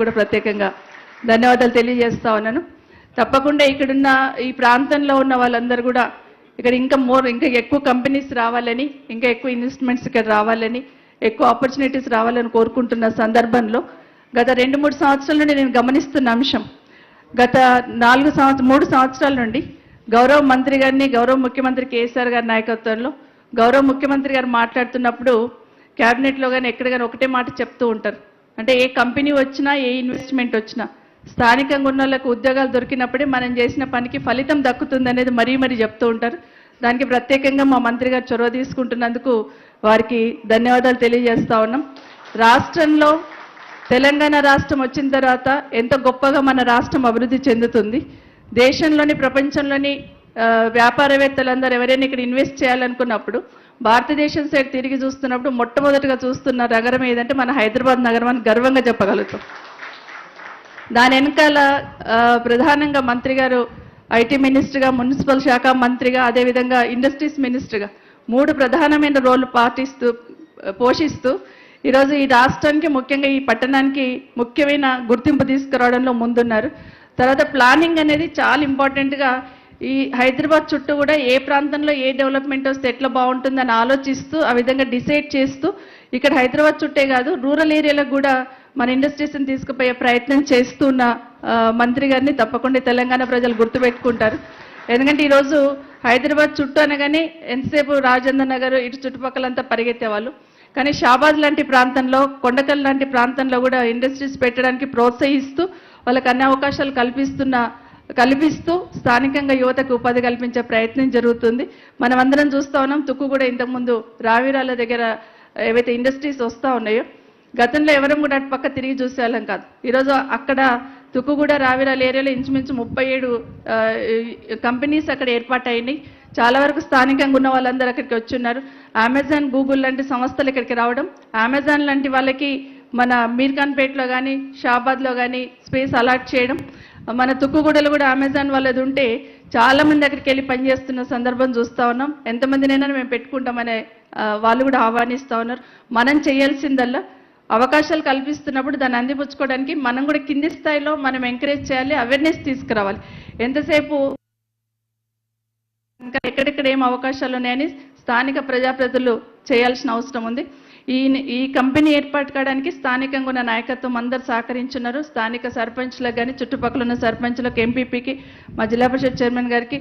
కూడా ప్రత్యేకంగా ధన్యవాదాలు తెలియజేస్తా ఉన్నాను. తప్పకుండా ఇక్కడున్న ఈ ప్రాంతంలో ఉన్న వాళ్ళందరూ కూడా ఇక్కడ ఇంకా ఎక్కువ కంపెనీస్ రావాలని, ఇంకా ఎక్కువ ఇన్వెస్ట్మెంట్స్ ఇక్కడ రావాలని, ఎక్కువ ఆపర్చునిటీస్ రావాలని కోరుకుంటున్న సందర్భంలో గత 2-3 సంవత్సరాల నుండి నేను గమనిస్తున్న అంశం, గత 3 సంవత్సరాల నుండి గౌరవ మంత్రి గారిని, గౌరవ ముఖ్యమంత్రి కేసీఆర్ గారి నాయకత్వంలో గౌరవ ముఖ్యమంత్రి గారు మాట్లాడుతున్నప్పుడు క్యాబినెట్లో కానీ ఎక్కడ కానీ ఒకటే మాట చెప్తూ ఉంటారు. అంటే ఏ కంపెనీ వచ్చినా, ఏ ఇన్వెస్ట్మెంట్ వచ్చినా స్థానికంగా ఉన్న వాళ్ళకు ఉద్యోగాలు దొరికినప్పుడే మనం చేసిన పనికి ఫలితం దక్కుతుంది అనేది మరీ చెప్తూ ఉంటారు. దానికి ప్రత్యేకంగా మా మంత్రి గారు చొరవ తీసుకుంటున్నందుకు వారికి ధన్యవాదాలు తెలియజేస్తా ఉన్నాం. రాష్ట్రంలో తెలంగాణ రాష్ట్రం వచ్చిన తర్వాత ఎంత గొప్పగా మన రాష్ట్రం అభివృద్ధి చెందుతుంది. దేశంలోని, ప్రపంచంలోని వ్యాపారవేత్తలందరూ ఎవరైనా ఇక్కడ ఇన్వెస్ట్ చేయాలనుకున్నప్పుడు భారతదేశం సైడ్ తిరిగి చూస్తున్నప్పుడు మొట్టమొదటిగా చూస్తున్న నగరం ఏదంటే మన హైదరాబాద్ నగరం అని గర్వంగా చెప్పగలుగుతాం. దాని వెనకాల ప్రధానంగా మంత్రి గారు ఐటీ మినిస్టర్గా, మున్సిపల్ శాఖ మంత్రిగా, అదేవిధంగా ఇండస్ట్రీస్ మినిస్టర్గా 3 ప్రధానమైన రోల్ పోషిస్తూ ఈరోజు ఈ రాష్ట్రానికి, ముఖ్యంగా ఈ పట్టణానికి ముఖ్యమైన గుర్తింపు తీసుకురావడంలో ముందున్నారు. తర్వాత ప్లానింగ్ అనేది చాలా ఇంపార్టెంట్గా ఈ హైదరాబాద్ చుట్టూ కూడా ఏ ప్రాంతంలో ఏ డెవలప్మెంట్ వస్తే ఎట్లా బాగుంటుందని ఆలోచిస్తూ ఆ విధంగా డిసైడ్ చేస్తూ ఇక్కడ హైదరాబాద్ చుట్టే కాదు రూరల్ ఏరియాలకు కూడా మన ఇండస్ట్రీస్ని తీసుకుపోయే ప్రయత్నం చేస్తున్న మంత్రి గారిని తప్పకుండా తెలంగాణ ప్రజలు గుర్తుపెట్టుకుంటారు. ఎందుకంటే ఈరోజు హైదరాబాద్ చుట్టూ అనగానే ఎంతసేపు రాజేంద్ర నగర్ ఇటు చుట్టుపక్కలంతా పరిగెత్తేవాళ్ళు. కానీ షాబాద్ లాంటి ప్రాంతంలో, కొండకల్ లాంటి ప్రాంతంలో కూడా ఇండస్ట్రీస్ పెట్టడానికి ప్రోత్సహిస్తూ వాళ్ళకి అన్ని అవకాశాలు కల్పిస్తూ స్థానికంగా యువతకు ఉపాధి కల్పించే ప్రయత్నం జరుగుతుంది. మనం అందరం చూస్తూ ఉన్నాం. తుక్కు కూడా ఇంతకుముందు రావిరాల దగ్గర ఏవైతే ఇండస్ట్రీస్ వస్తూ ఉన్నాయో గతంలో ఎవరం కూడా అటు పక్క తిరిగి చూసేవాళ్ళం కాదు. ఈరోజు అక్కడ తుక్కుగూడ, రావిరాల ఏరియాలో ఇంచుమించు 37 కంపెనీస్ అక్కడ ఏర్పాటైనాయి. చాలా వరకు స్థానికంగా ఉన్న వాళ్ళందరూ అక్కడికి వచ్చున్నారు. అమెజాన్, గూగుల్ లాంటి సంస్థలు ఇక్కడికి రావడం, అమెజాన్ లాంటి వాళ్ళకి మన మీర్ఖాన్పేటలో కానీ, షాబాద్లో కానీ స్పేస్ అలాట్ చేయడం, మన తుక్కుగూడలో కూడా అమెజాన్ వాళ్ళది ఉంటే చాలామంది అక్కడికి వెళ్ళి పనిచేస్తున్న సందర్భం చూస్తూ ఉన్నాం. ఎంతమందినైనా మేము పెట్టుకుంటామనే వాళ్ళు కూడా ఆహ్వానిస్తూ ఉన్నారు. మనం చేయాల్సిందల్లా అవకాశాలు కల్పిస్తున్నప్పుడు దాన్ని అందిపుచ్చుకోవడానికి మనం కూడా కింది స్థాయిలో మనం ఎంకరేజ్ చేయాలి, అవేర్నెస్ తీసుకురావాలి. ఎంతసేపు ఇంకా ఎక్కడెక్కడ ఏం అవకాశాలు ఉన్నాయని స్థానిక ప్రజాప్రతినిధులు చేయాల్సిన అవసరం ఉంది. ఈ కంపెనీ ఏర్పాటు కావడానికి స్థానికంగా ఉన్న నాయకత్వం అందరూ సహకరించున్నారు. స్థానిక సర్పంచ్లకు కానీ, చుట్టుపక్కల ఉన్న సర్పంచ్లకు, ఎంపీపీకి, మా జిల్లా పరిషత్ చైర్మన్ గారికి,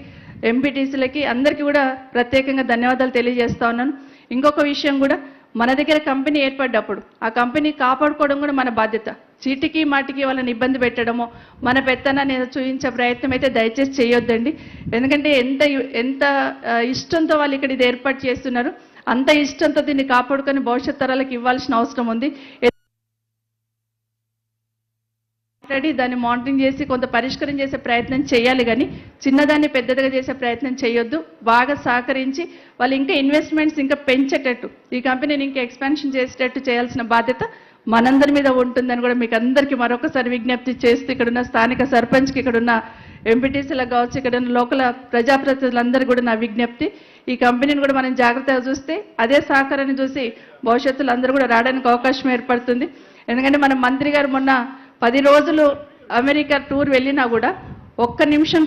ఎంపీటీసీలకి అందరికీ కూడా ప్రత్యేకంగా ధన్యవాదాలు తెలియజేస్తా ఉన్నాను. ఇంకొక విషయం కూడా, మన దగ్గర కంపెనీ ఏర్పడ్డప్పుడు ఆ కంపెనీ కాపాడుకోవడం కూడా మన బాధ్యత. చీటికి మాటికి వాళ్ళని ఇబ్బంది పెట్టడమో, మన పెత్తనాన్ని చూపించే ప్రయత్నం అయితే దయచేసి చేయొద్దండి. ఎందుకంటే ఎంత ఇష్టంతో వాళ్ళు ఇక్కడ ఇది ఏర్పాటు చేస్తున్నారు, అంత ఇష్టంతో దీన్ని కాపాడుకొని భవిష్యత్ తరాలకు ఇవ్వాల్సిన అవసరం ఉంది. దాన్ని మానిటరింగ్ చేసి కొంత పరిష్కారం చేసే ప్రయత్నం చేయాలి, కానీ చిన్నదాన్ని పెద్దదిగా చేసే ప్రయత్నం చేయొద్దు. బాగా సహకరించి వాళ్ళు ఇంకా ఇన్వెస్ట్మెంట్స్ ఇంకా పెంచేటట్టు, ఈ కంపెనీని ఇంకా ఎక్స్పాన్షన్ చేసేటట్టు చేయాల్సిన బాధ్యత మనందరి మీద ఉంటుందని కూడా మీకు అందరికీ మరొకసారి విజ్ఞప్తి చేస్తూ, ఇక్కడున్న స్థానిక సర్పంచ్కి, ఇక్కడున్న ఎంపీటీసీలకు కావచ్చు, ఇక్కడున్న లోకల్ ప్రజాప్రతినిధులందరూ కూడా నా విజ్ఞప్తి, ఈ కంపెనీని కూడా మనం జాగ్రత్తగా చూస్తే అదే సహకారాన్ని చూసి భవిష్యత్తులో అందరూ కూడా రావడానికి అవకాశం ఏర్పడుతుంది. ఎందుకంటే మన మంత్రి గారు మొన్న 10 రోజులు అమెరికా టూర్ వెళ్ళినా కూడా ఒక్క నిమిషం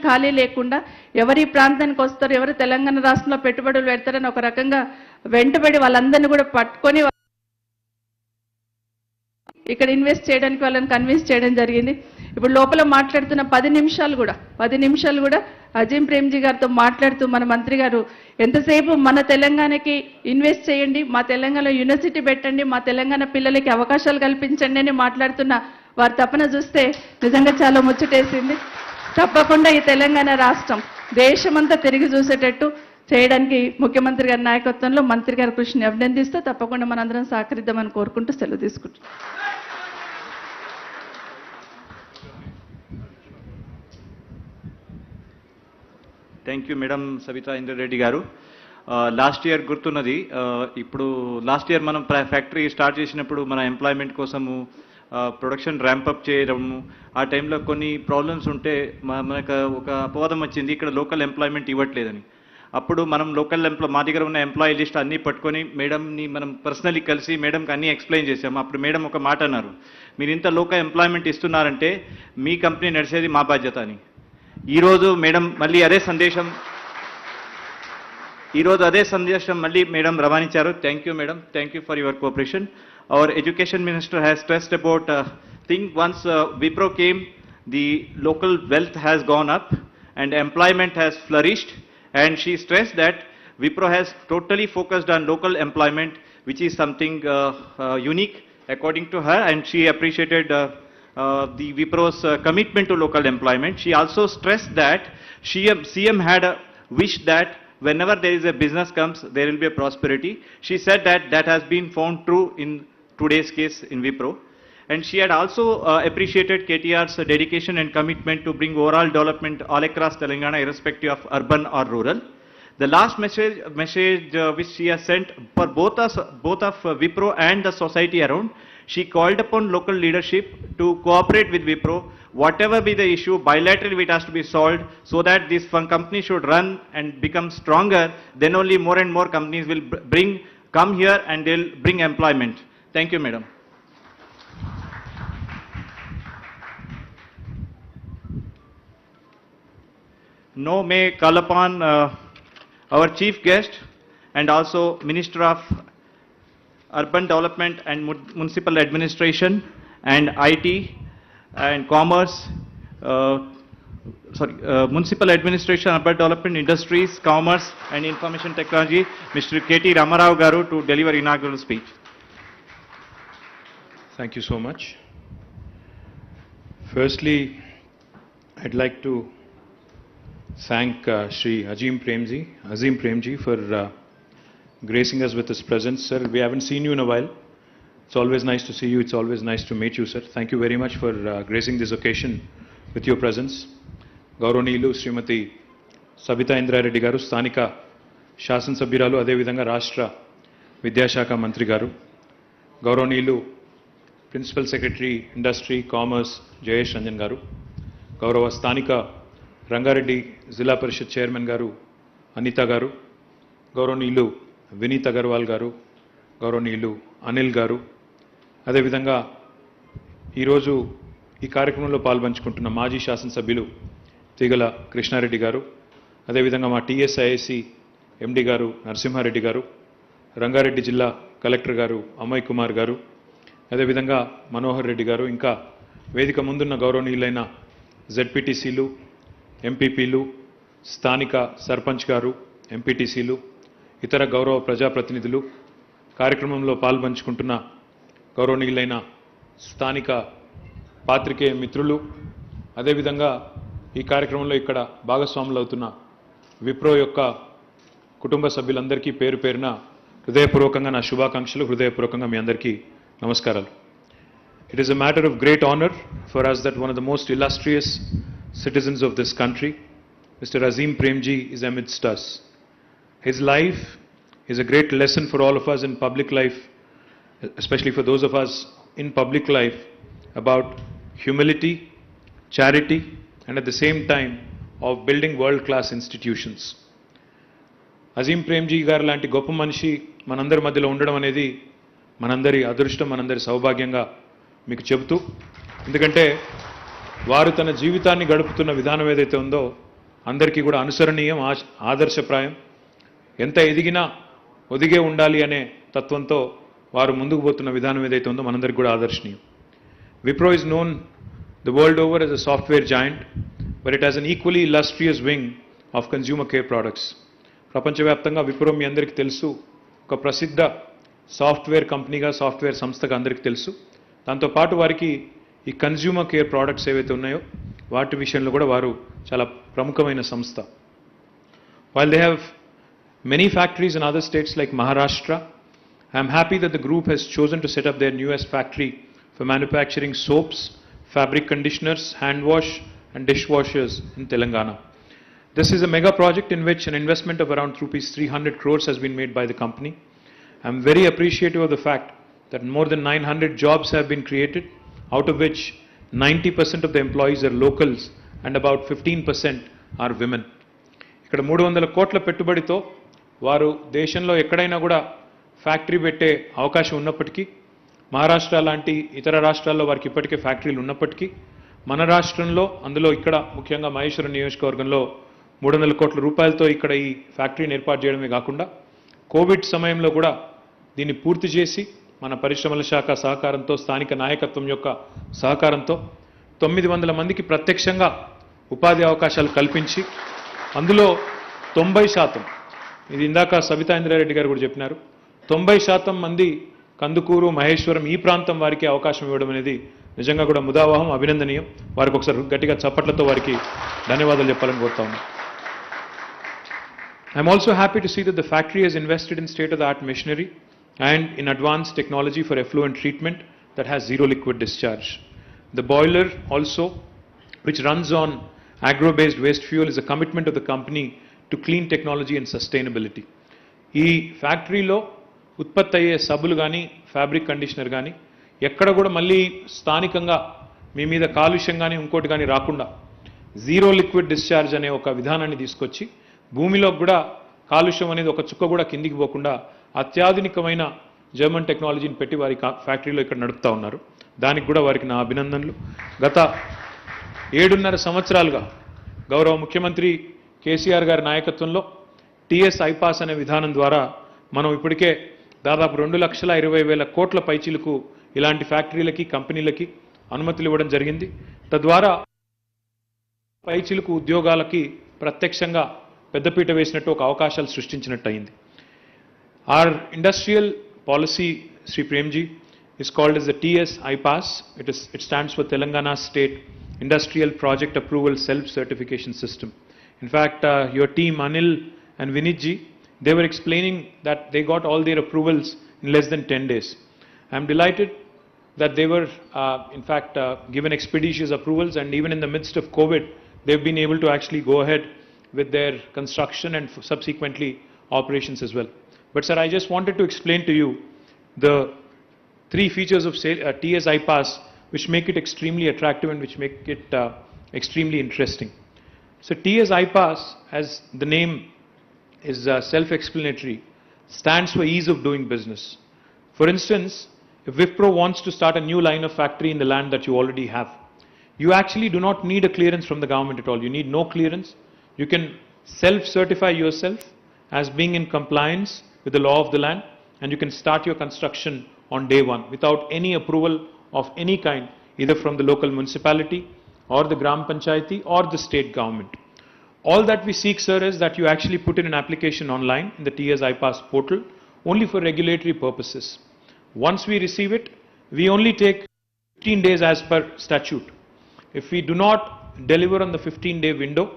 ఖాళీ లేకుండా ఎవరి ప్రాంతానికి వస్తారు, ఎవరు తెలంగాణ రాష్ట్రంలో పెట్టుబడులు పెడతారని ఒక రకంగా వెంటబడి వాళ్ళందరినీ కూడా పట్టుకొని ఇక్కడ ఇన్వెస్ట్ చేయడానికి వాళ్ళని కన్విన్స్ చేయడం జరిగింది. ఇప్పుడు లోపల మాట్లాడుతున్న 10 నిమిషాలు కూడా అజీం ప్రేమ్జీ గారితో మాట్లాడుతూ మన మంత్రి గారు ఎంతసేపు మన తెలంగాణకి ఇన్వెస్ట్ చేయండి, మా తెలంగాణలో యూనివర్సిటీ పెట్టండి, మా తెలంగాణ పిల్లలకి అవకాశాలు కల్పించండి అని మాట్లాడుతున్న వారి తపన చూస్తే నిజంగా చాలా ముచ్చటేసింది. తప్పకుండా ఈ తెలంగాణ రాష్ట్రం దేశమంతా తిరిగి చూసేటట్టు చేయడానికి ముఖ్యమంత్రి గారి నాయకత్వంలో మంత్రి గారి కృషిని అభినందిస్తూ తప్పకుండా మనందరం సహకరిద్దామని కోరుకుంటూ సెలవు తీసుకుంటాం. Thank you madam Savitha Indra Reddy గారు. లాస్ట్ ఇయర్ గుర్తున్నది, ఇప్పుడు లాస్ట్ ఇయర్ మనం ఫ్యాక్టరీ స్టార్ట్ చేసినప్పుడు మన ఎంప్లాయ్మెంట్ కోసము ప్రొడక్షన్ ర్యాంపప్ చేయడము, ఆ టైంలో కొన్ని ప్రాబ్లమ్స్ ఉంటే మనకు ఒక అపవాదం వచ్చింది, ఇక్కడ లోకల్ ఎంప్లాయ్మెంట్ ఇవ్వట్లేదని. అప్పుడు మనం మా దగ్గర ఉన్న ఎంప్లాయీ లిస్ట్ అన్నీ పట్టుకొని మేడంని మనం పర్సనలీ కలిసి మేడంకి అన్నీ ఎక్స్ప్లెయిన్ చేసాము. అప్పుడు మేడం ఒక మాట అన్నారు, మీరు ఇంత లోకల్ ఎంప్లాయ్మెంట్ ఇస్తున్నారంటే మీ కంపెనీ నడిచేది మా బాధ్యత అని. ఈరోజు మేడం మళ్ళీ అదే సందేశం మళ్ళీ మేడం రవాణించారు. Thank you madam, thank you for your cooperation. Our education minister has stressed about thing once Wipro came, the local wealth has gone up and employment has flourished, and she stressed that Wipro has totally focused on local employment, which is something unique according to her, and she appreciated the Wipro's commitment to local employment. She also stressed that CM had a wish that whenever there is a business comes, there will be a prosperity. She said that that has been found true in today's case in Wipro. And she had also appreciated KTR's dedication and commitment to bring overall development all across Telangana, irrespective of urban or rural. The last message which she has sent for both of Wipro and the society around, she called upon local leadership to cooperate with Wipro. Whatever be the issue, bilaterally it has to be solved so that this company should run and become stronger. Then only more and more companies will come here and they'll bring employment. Thank you, madam. Now may call upon our chief guest and also Minister of Urban Development and Municipal Administration and IT and Commerce, Municipal Administration, Urban Development, Industries, Commerce and Information Technology, Mr. KT Ramarao Garu, to deliver inaugural speech. Thank you so much. Firstly, I'd like to thank Shri Azim Premji for gracing us with his presence. Sir, we haven't seen you in a while. It's always nice to see you. It's always nice to meet you, sir. Thank you very much for gracing this occasion with your presence. Gauronilu Srimati Sabita Indra Reddy Garu, Sthanika Shasan Sabiralu, Ade Vidanga Rashtra Vidyashaka Mantri Garu, Gauronilu Principal Secretary, Industry, Commerce, Jayesh Ranjan Garu, Gaurava Sthanika Rangareddy Zilla Parishad Chairman Garu, Anita Garu, Gauronilu Vinit Agarwal Garu, Gauronilu Anil Garu, అదేవిధంగా ఈరోజు ఈ కార్యక్రమంలో పాల్పంచుకుంటున్న మాజీ శాసనసభ్యులు తీగల కృష్ణారెడ్డి గారు, అదేవిధంగా మా టీఎస్ఐఐసి ఎండి గారు నరసింహారెడ్డి గారు, రంగారెడ్డి జిల్లా కలెక్టర్ గారు అమయ్ కుమార్ గారు, అదేవిధంగా మనోహర్ రెడ్డి గారు, ఇంకా వేదిక ముందున్న గౌరవనీయులైన జెడ్పీటీసీలు, ఎంపీపీలు, స్థానిక సర్పంచ్ గారు, ఎంపీటీసీలు, ఇతర గౌరవ ప్రజాప్రతినిధులు, కార్యక్రమంలో పాల్పంచుకుంటున్న గౌరవనీయులైన స్థానిక పాత్రికేయ మిత్రులు, అదేవిధంగా ఈ కార్యక్రమంలో ఇక్కడ భాగస్వాములు అవుతున్న విప్రో యొక్క కుటుంబ సభ్యులందరికీ పేరు పేరున హృదయపూర్వకంగా నా శుభాకాంక్షలు, హృదయపూర్వకంగా మీ అందరికీ నమస్కారాలు. It is a matter of great honor for us that one of the most illustrious citizens of this country, Mr. Azim Premji, is amidst us. His life is a great lesson for all of us in public life, especially for those of us in public life, about humility, charity, and at the same time of building world-class institutions. Azim Premji గారు లాంటి గొప్ప మనిషి మనందరి మధ్యలో ఉండడం అనేది మనందరి అదృష్టం, మనందరి సౌభాగ్యంగా మీకు చెబుతూ, ఎందుకంటే వారు తన జీవితాన్ని గడుపుతున్న విధానం ఏదైతే ఉందో అందరికీ కూడా అనుసరణీయం, ఆదర్శప్రాయం. ఎంత ఎదిగినా ఒదిగే ఉండాలి అనే తత్వంతో వారు ముందుకు పోతున్న విధానం ఏదైతే ఉందో మనందరికీ కూడా ఆదర్శనీయం. Wipro is known the world over as a software giant, but it has an equally illustrious wing of consumer care products. ప్రపంచవ్యాప్తంగా విప్రో మీ అందరికీ తెలుసు, ఒక ప్రసిద్ధ సాఫ్ట్వేర్ కంపెనీగా, సాఫ్ట్వేర్ సంస్థగా అందరికీ తెలుసు. దాంతోపాటు వారికి ఈ కన్జ్యూమర్ కేర్ ప్రోడక్ట్స్ ఏవైతే ఉన్నాయో వాటి విషయంలో కూడా వారు చాలా ప్రముఖమైన సంస్థ. While they have many factories in other states like Maharashtra, I am happy that the group has chosen to set up their newest factory for manufacturing soaps, fabric conditioners, hand wash and dishwashers in Telangana. This is a mega project in which an investment of around rupees 300 crores has been made by the company. I am very appreciative of the fact that more than 900 jobs have been created, out of which 90% of the employees are locals and about 15% are women. ఇక్కడ 300 కోట్ల పెట్టుబడితో వారు దేశంలో ఎక్కడైనా కూడా factory పెట్టే అవకాశం ఉన్నప్పటికీ, మహారాష్ట్ర లాంటి ఇతర రాష్ట్రాల్లో వారికి ఇప్పటికే ఫ్యాక్టరీలు ఉన్నప్పటికీ, మన రాష్ట్రంలో అందులో ఇక్కడ ముఖ్యంగా మహేశ్వరం నియోజకవర్గంలో 300 కోట్ల రూపాయలతో ఇక్కడ ఈ ఫ్యాక్టరీని ఏర్పాటు చేయడమే కాకుండా కోవిడ్ సమయంలో కూడా దీన్ని పూర్తి చేసి మన పరిశ్రమల శాఖ సహకారంతో, స్థానిక నాయకత్వం యొక్క సహకారంతో 900 మందికి ప్రత్యక్షంగా ఉపాధి అవకాశాలు కల్పించి అందులో 90%, ఇది ఇందాక సబితా ఇంద్రారెడ్డి గారు కూడా చెప్పినారు, 90% మంది కందుకూరు, మహేశ్వరం ఈ ప్రాంతం వారికి అవకాశం ఇవ్వడం అనేది నిజంగా కూడా ముదావహం, అభినందనీయం. వారికి ఒకసారి గట్టిగా చప్పట్లతో వారికి ధన్యవాదాలు చెప్పాలని కోరుతా ఉన్నాను. I'm also happy to see that the factory has invested in state-of-the-art machinery and in advanced technology for effluent treatment that has zero liquid discharge. The boiler also, which runs on agro-based waste fuel, is a commitment of the company to clean technology and sustainability. ఈ ఫ్యాక్టరీలో ఉత్పత్తి అయ్యే సబ్బులు కానీ, fabric conditioner కానీ ఎక్కడ కూడా మళ్ళీ స్థానికంగా మీ మీద కాలుష్యం కానీ ఇంకోటి కానీ రాకుండా జీరో లిక్విడ్ డిశ్చార్జ్ అనే ఒక విధానాన్ని తీసుకొచ్చి భూమిలో కూడా కాలుష్యం అనేది ఒక చుక్క కూడా కిందికి పోకుండా అత్యాధునికమైన జర్మన్ టెక్నాలజీని పెట్టి వారి ఫ్యాక్టరీలో ఇక్కడ నడుపుతా ఉన్నారు. దానికి కూడా వారికి నా అభినందనలు. గత 7.5 సంవత్సరాలుగా గౌరవ ముఖ్యమంత్రి కేసీఆర్ గారి నాయకత్వంలో టీఎస్ ఐపాస్ అనే విధానం ద్వారా మనం ఇప్పటికే దాదాపు 2,20,000 కోట్ల పైచీలకు ఇలాంటి ఫ్యాక్టరీలకి, కంపెనీలకి అనుమతులు ఇవ్వడం జరిగింది. తద్వారా పైచీలకు ఉద్యోగాలకి ప్రత్యక్షంగా పెద్దపీట వేసినట్టు ఒక అవకాశాలు సృష్టించినట్టు అయింది. Our industrial policy, Sri Premji, is called as the TS IPAS. It stands for Telangana State Industrial Project Approval Self-Certification System. In fact, your team, Anil and Vinitji, they were explaining that they got all their approvals in less than 10 days. I'm delighted that they were, in fact, given expeditious approvals, and even in the midst of COVID, they've been able to actually go ahead with their construction and subsequently operations as well. But sir, I just wanted to explain to you the 3 features of TS IPAS which make it extremely attractive and which make it extremely interesting. So TS IPAS, as the name is self-explanatory, stands for ease of doing business. For instance, if Wipro wants to start a new line of factory in the land that you already have, you actually do not need a clearance from the government at all. You need no clearance. You can self-certify yourself as being in compliance with the law of the land, and you can start your construction on day one without any approval of any kind, either from the local municipality or the Gram Panchayati or the state government. All that we seek, sir, is that you actually put in an application online in the TS IPAS portal only for regulatory purposes. Once we receive it, we only take 15 days as per statute. If we do not deliver on the 15-day window,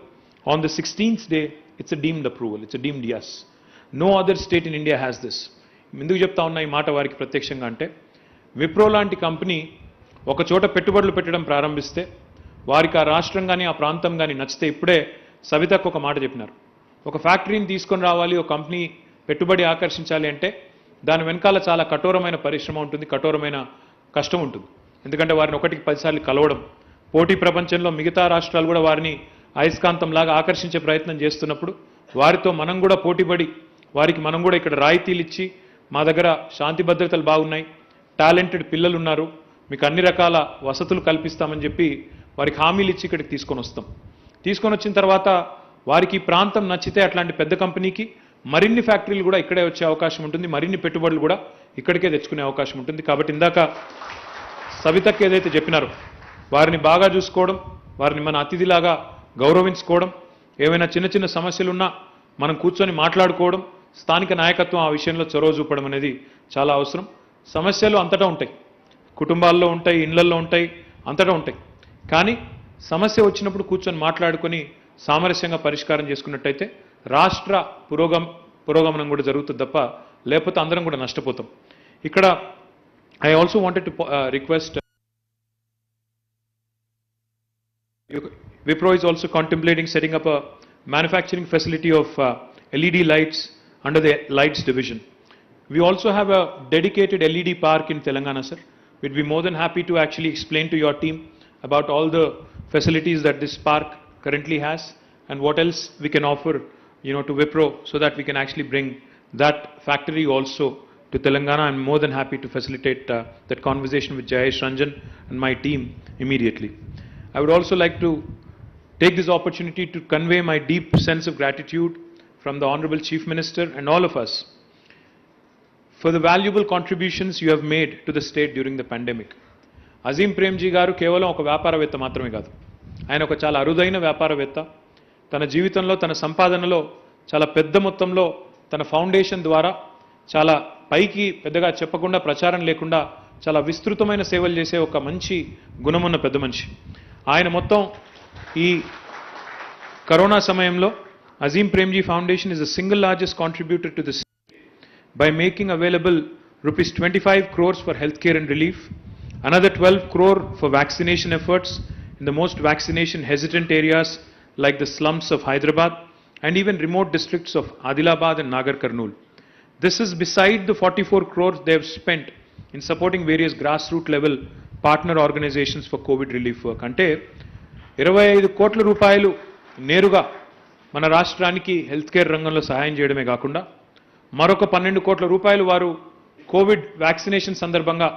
on the 16th day, it's a deemed approval, it's a deemed yes. No other state in India has this. ఎందుకు చెప్తా ఉన్నా ఈ మాట వారికి ప్రత్యక్షంగా అంటే, విప్రో లాంటి company ఒక చోట పెట్టుబడులు పెట్టడం ప్రారంభిస్తే వారికి ఆ రాష్ట్రం కానీ ఆ ప్రాంతం కానీ నచ్చితే, ఇప్పుడే సవితకు ఒక మాట చెప్పినారు, ఒక ఫ్యాక్టరీని తీసుకొని రావాలి, ఒక కంపెనీ పెట్టుబడి ఆకర్షించాలి అంటే దాని వెనకాల చాలా కఠోరమైన పరిశ్రమ ఉంటుంది, కఠోరమైన కష్టం ఉంటుంది. ఎందుకంటే వారిని 1కి 10 సార్లు కలవడం, పోటీ ప్రపంచంలో మిగతా రాష్ట్రాలు కూడా వారిని అయస్కాంతంలాగా ఆకర్షించే ప్రయత్నం చేస్తున్నప్పుడు వారితో మనం కూడా పోటీపడి వారికి మనం కూడా ఇక్కడ రాయితీలు ఇచ్చి, మా దగ్గర శాంతి భద్రతలు బాగున్నాయి, టాలెంటెడ్ పిల్లలు ఉన్నారు, మీకు అన్ని రకాల వసతులు కల్పిస్తామని చెప్పి వారికి హామీలు ఇచ్చి ఇక్కడికి తీసుకొని వస్తాం. తీసుకొని వచ్చిన తర్వాత వారికి ఈ ప్రాంతం నచ్చితే అట్లాంటి పెద్ద కంపెనీకి మరిన్ని ఫ్యాక్టరీలు కూడా ఇక్కడే వచ్చే అవకాశం ఉంటుంది, మరిన్ని పెట్టుబడులు కూడా ఇక్కడికే తెచ్చుకునే అవకాశం ఉంటుంది. కాబట్టి ఇందాక సవితకి ఏదైతే చెప్పినారో వారిని బాగా చూసుకోవడం, వారిని మన అతిథిలాగా గౌరవించుకోవడం, ఏమైనా చిన్న చిన్న సమస్యలున్నా మనం కూర్చొని మాట్లాడుకోవడం, స్థానిక నాయకత్వం ఆ విషయంలో చొరవ చూపడం అనేది చాలా అవసరం. సమస్యలు అంతటా ఉంటాయి, కుటుంబాల్లో ఉంటాయి, ఇళ్లల్లో ఉంటాయి, అంతటా ఉంటాయి. కానీ సమస్య వచ్చినప్పుడు కూర్చొని మాట్లాడుకొని సామరస్యంగా పరిష్కారం చేసుకున్నట్టయితే రాష్ట్ర పురోగమనం కూడా జరుగుతుంది తప్ప లేకపోతే అందరం కూడా నష్టపోతాం. ఇక్కడ I also wanted to request, Wipro is also contemplating setting up a manufacturing facility of LED lights under the lights division. We also have a dedicated LED park in Telangana, sir. We'd be more than happy to actually explain to your team about all the facilities that this park currently has and what else we can offer to Wipro, so that we can actually bring that factory also to Telangana. I'm more than happy to facilitate that conversation with Jayesh Ranjan and my team immediately. I would also like to take this opportunity to convey my deep sense of gratitude from the Honorable Chief Minister and all of us for the valuable contributions you have made to the state during the pandemic. Azeem Premji గారు కేవలం ఒక వ్యాపారవేత్త మాత్రమే కాదు, ఆయన ఒక చాలా అరుదైన వ్యాపారవేత్త. తన జీవితంలో, తన సంపాదనలో చాలా పెద్ద మొత్తంలో తన ఫౌండేషన్ ద్వారా చాలా పైకి పెద్దగా చెప్పకుండా, ప్రచారం లేకుండా చాలా విస్తృతమైన సేవలు చేసే ఒక మంచి గుణమున్న పెద్ద మనిషి. ఆయన మొత్తం ఈ కరోనా సమయంలో Azeem Premji foundation is the single largest contributor to the state by making available rupees 25 crores for healthcare and relief, another 12 crore for vaccination efforts in the most vaccination hesitant areas like the slums of Hyderabad and even remote districts of Adilabad and Nagar Karnool. This is beside the 44 crores they have spent in supporting various grassroots level partner organizations for COVID relief work. అంటే 25 కోట్ల రూపాయలు నేరుగా మన రాష్ట్రానికి health care రంగంలో సహాయం చేయడమే కాకుండా మరొక 12 కోట్ల రూపాయలు వారు కోవిడ్ వ్యాక్సినేషన్ సందర్భంగా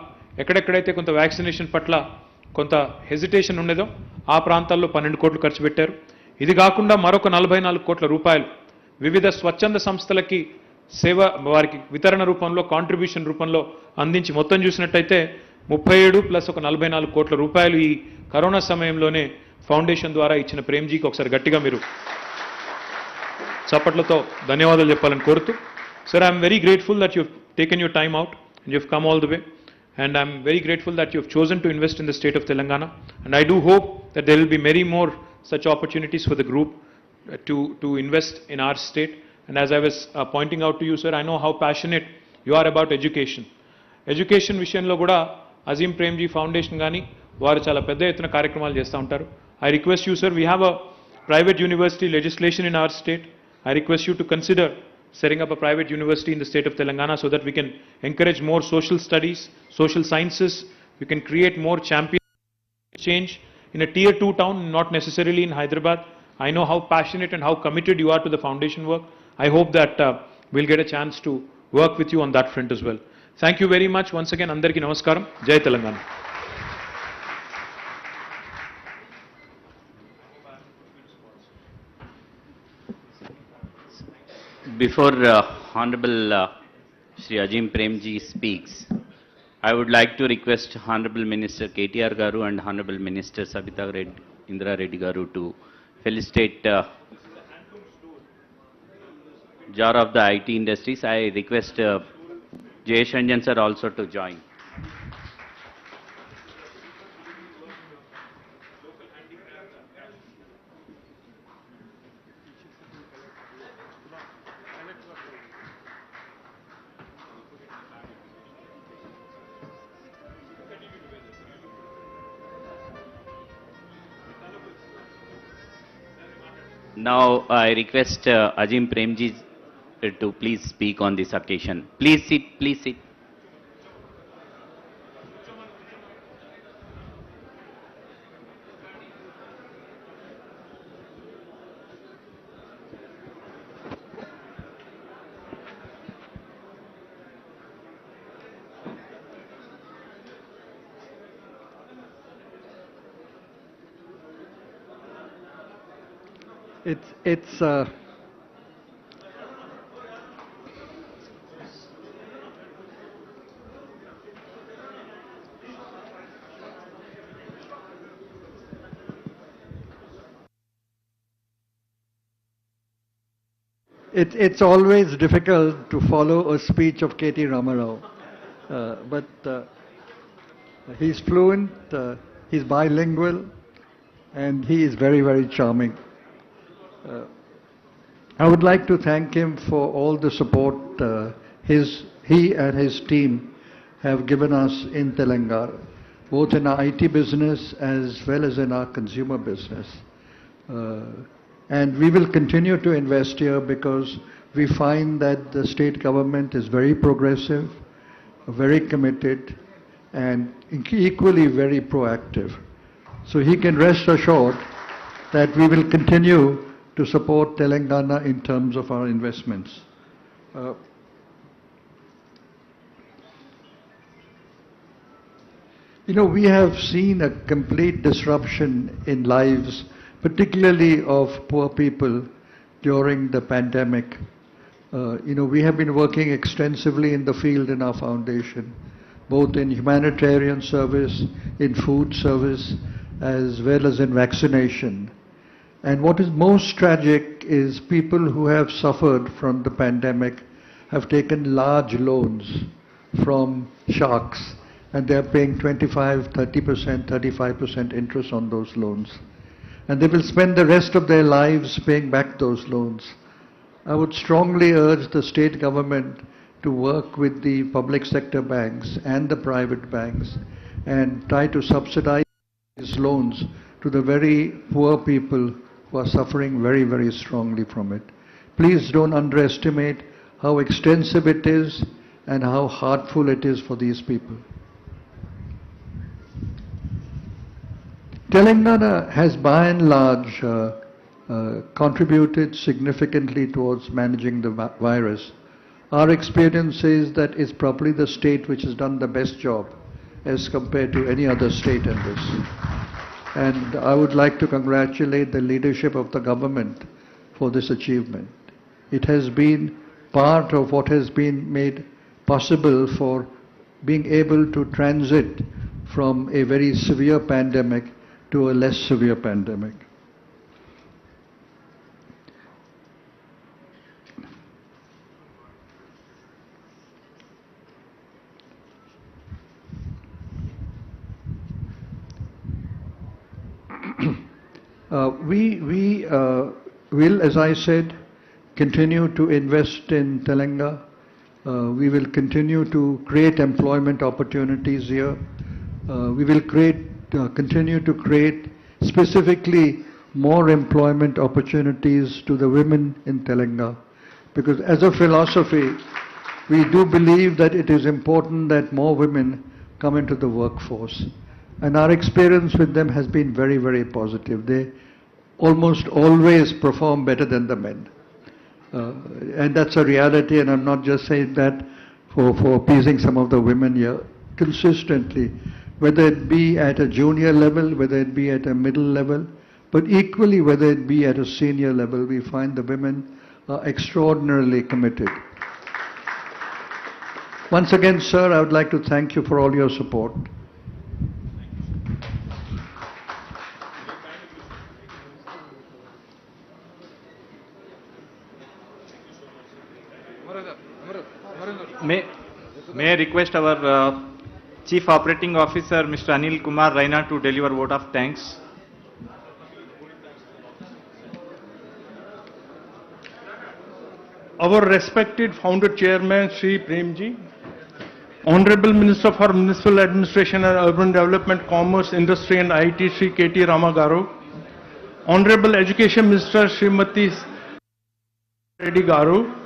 ఎక్కడెక్కడైతే కొంత వ్యాక్సినేషన్ పట్ల కొంత హెజిటేషన్ ఉండేదో ఆ ప్రాంతాల్లో 12 కోట్లు ఖర్చు పెట్టారు. ఇది కాకుండా మరొక 44 కోట్ల రూపాయలు వివిధ స్వచ్ఛంద సంస్థలకి సేవ వారికి వితరణ రూపంలో, కాంట్రిబ్యూషన్ రూపంలో అందించి మొత్తం చూసినట్టయితే 37 ప్లస్ ఒక 44 కోట్ల రూపాయలు ఈ కరోనా సమయంలోనే ఫౌండేషన్ ద్వారా ఇచ్చిన ప్రేమ్జీకి ఒకసారి గట్టిగా మీరు చప్పట్లతో ధన్యవాదాలు చెప్పాలని కోరుతూ, sir, I'm very grateful that you've taken your time out and you've come all the way, and I'm very grateful that you've chosen to invest in the state of Telangana, and I do hope that there will be many more such opportunities for the group to invest in our state. And as I was pointing out to you, sir, I know how passionate you are about education. Education విషయంలో కూడా Azeem Premji foundation కానీ వారు చాలా పెద్ద ఎత్తున కార్యక్రమాలు చేస్తూ ఉంటారు. I request you, sir, we have a private university legislation in our state. I request you to consider setting up a private university in the state of Telangana so that we can encourage more social studies, social sciences. We can create more champion change in a tier 2 town, not necessarily in Hyderabad. I know how passionate and how committed you are to the foundation work. I hope that we'll get a chance to work with you on that front as well. Thank you very much once again. Andarki namaskaram. Jai Telangana. Before Honorable Shri Ajim Premji speaks, I would like to request Honorable Minister KTR Garu and Honorable Minister Sabita Indra Reddy Garu to felicitate jar of the IT industries. I request Jayesh Ranjan sir also to join. Now I request Ajim Premji to please speak on this occasion. Please sit, please sit. It's always difficult to follow a speech of K.T. Ramarao, but he's fluent, he's bilingual, and he is very, very charming. I would like to thank him for all the support he and his team have given us in Telangana, both in our IT business as well as in our consumer business. And we will continue to invest here because we find that the state government is very progressive, very committed, and equally very proactive. So he can rest assured that we will continue to support Telangana in terms of our investments. We have seen a complete disruption in lives, particularly of poor people during the pandemic. We have been working extensively in the field in our foundation, both in humanitarian service, in food service, as well as in vaccination. And what is most tragic is people who have suffered from the pandemic have taken large loans from sharks, and they're paying 25, 30%, 35% interest on those loans. And they will spend the rest of their lives paying back those loans. I would strongly urge the state government to work with the public sector banks and the private banks and try to subsidize these loans to the very poor people who are suffering very, very strongly from it. Please don't underestimate how extensive it is and how heartful it is for these people. Telangana has by and large contributed significantly towards managing the virus. Our experience is that it's probably the state which has done the best job as compared to any other state in this. And I would like to congratulate the leadership of the government for this achievement. It has been part of what has been made possible for being able to transit from a very severe pandemic to a less severe pandemic. We will, as I said, continue to invest in Telangana. We will continue to create employment opportunities here. We will continue to create specifically more employment opportunities to the women in Telangana. Because as a philosophy, we do believe that it is important that more women come into the workforce. And our experience with them has been very, very positive. They almost always perform better than the men. And that's a reality, and I'm not just saying that for appeasing some of the women here. Consistently, whether it be at a junior level, whether it be at a middle level, but equally whether it be at a senior level, we find the women are extraordinarily committed. Once again, sir, I would like to thank you for all your support. May I request our Chief Operating Officer, Mr. Anil Kumar Raina, to deliver vote of thanks. Our respected founder chairman, Shri Premji, Honorable Minister for Municipal Administration and Urban Development, Commerce, Industry and IT, Shri KTR Garu, Honorable Education Minister, Srimati Reddy Garu,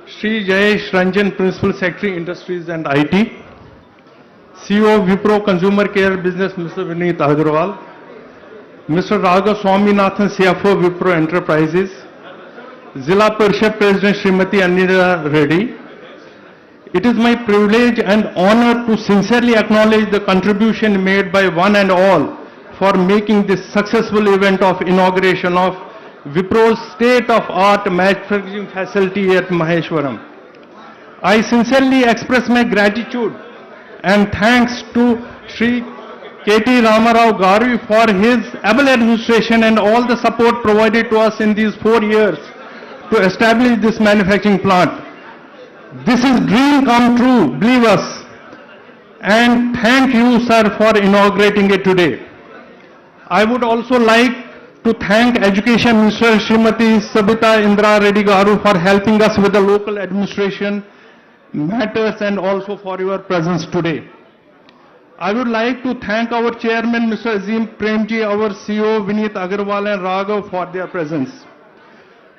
Shri Jayesh Ranjan, Principal Secretary, Industries and IT, CEO Wipro Consumer Care Business, Mr. Vineet Agarwal, Mr. Raghav Swaminathan, CFO Wipro Enterprises, Zilla Parishad President Srimati Anira Reddy. It is my privilege and honor to sincerely acknowledge the contribution made by one and all for making this successful event of inauguration of Wipro's state-of-art manufacturing facility at Maheshwaram. I sincerely express my gratitude and thanks to Shri KT Ramarao Garu for his able administration and all the support provided to us in these 4 years to establish this manufacturing plant. This is dream come true, believe us. And thank you, sir, for inaugurating it today. I would also like to thank Education Minister Srimati Sabita Indra Reddy Garu for helping us with the local administration matters and also for your presence today. I would like to thank our chairman, Mr. Azim Premji, our CEO, Vineet Agarwal and Raghav for their presence.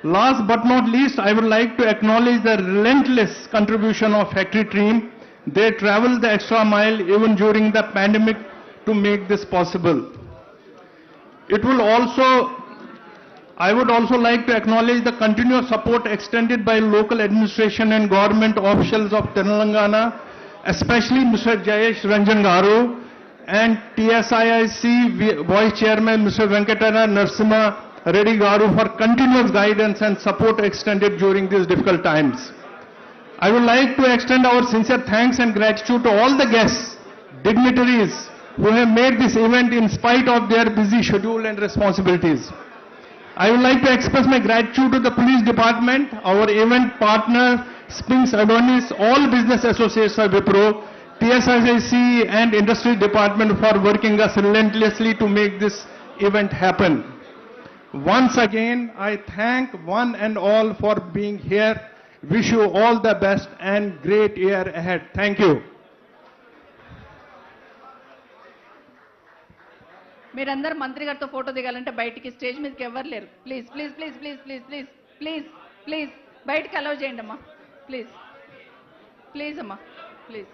Last but not least, I would like to acknowledge the relentless contribution of factory team. They traveled the extra mile even during the pandemic to make this possible. It will also, I would also like to acknowledge the continuous support extended by local administration and government officials of Telangana, especially Mr. Jayesh Ranjan Garu and TSIIC Vice Chairman Mr. Venkatara Narasimha Reddy Garu for continuous guidance and support extended during these difficult times. I would like to extend our sincere thanks and gratitude to all the guests, dignitaries who have made this event in spite of their busy schedule and responsibilities. I would like to express my gratitude to the police department, our event partner, Springs Adonis, all business associates of Wipro, TSIC and industry department for working us relentlessly to make this event happen. Once again, I thank one and all for being here. Wish you all the best and great year ahead. Thank you. మీరందరూ మంత్రి గారితో photo దిగాలంటే బయటికి stage మీదకి ఎవరు లేరు. Please please please please please please please please బయటికి allow చేయండి అమ్మా. ప్లీజ్ ప్లీజ్ అమ్మా ప్లీజ్.